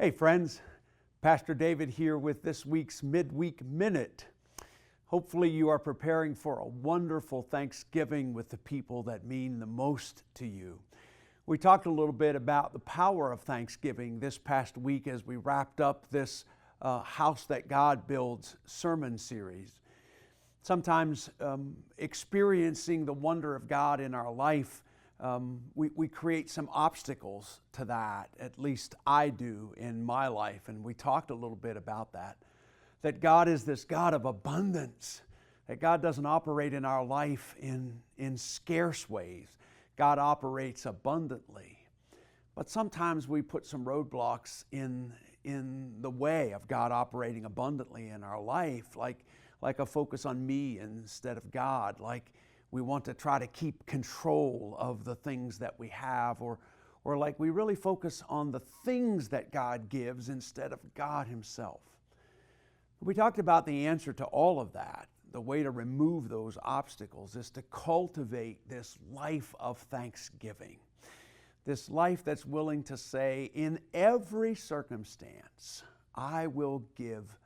Hey friends, Pastor David here with this week's Midweek Minute. Hopefully you are preparing for a wonderful Thanksgiving with the people that mean the most to you. We talked a little bit about the power of Thanksgiving this past week as we wrapped up this House That God Builds sermon series. Sometimes experiencing the wonder of God in our life, we create some obstacles to that. At least I do in my life, and we talked a little bit about that. That God is this God of abundance, that God doesn't operate in our life in scarce ways. God operates abundantly. But sometimes we put some roadblocks in the way of God operating abundantly in our life, like a focus on me instead of God, like we want to try to keep control of the things that we have, or like we really focus on the things that God gives instead of God Himself. We talked about the answer to all of that. The way to remove those obstacles is to cultivate this life of thanksgiving. This life that's willing to say, in every circumstance, I will give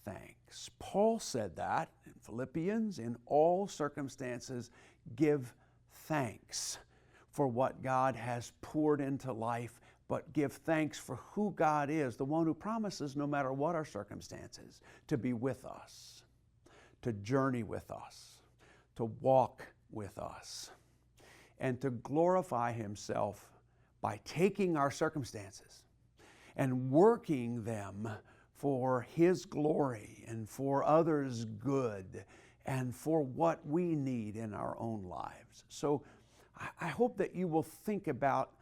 thanks. Paul said that in Philippians, in all circumstances, give thanks for what God has poured into life, but give thanks for who God is, the one who promises, no matter what our circumstances, to be with us, to journey with us, to walk with us, and to glorify Himself by taking our circumstances and working them for His glory and for others' good and for what we need in our own lives. So I hope that you will think about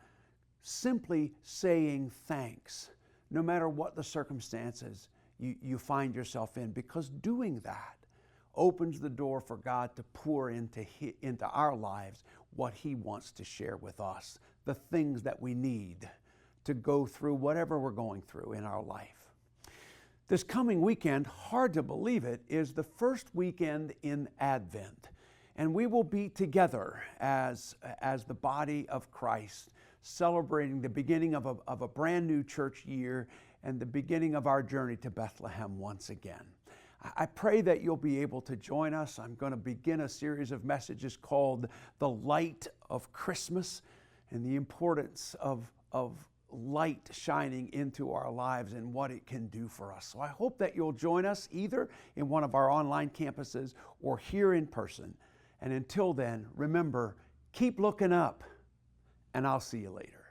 simply saying thanks, no matter what the circumstances you find yourself in, because doing that opens the door for God to pour into our lives what He wants to share with us, the things that we need to go through whatever we're going through in our life. This coming weekend, hard to believe it, is the first weekend in Advent. And we will be together as the body of Christ, celebrating the beginning of a brand new church year and the beginning of our journey to Bethlehem once again. I pray that you'll be able to join us. I'm going to begin a series of messages called The Light of Christmas and the importance of light shining into our lives and what it can do for us. So I hope that you'll join us either in one of our online campuses or here in person. And until then, remember, keep looking up, and I'll see you later.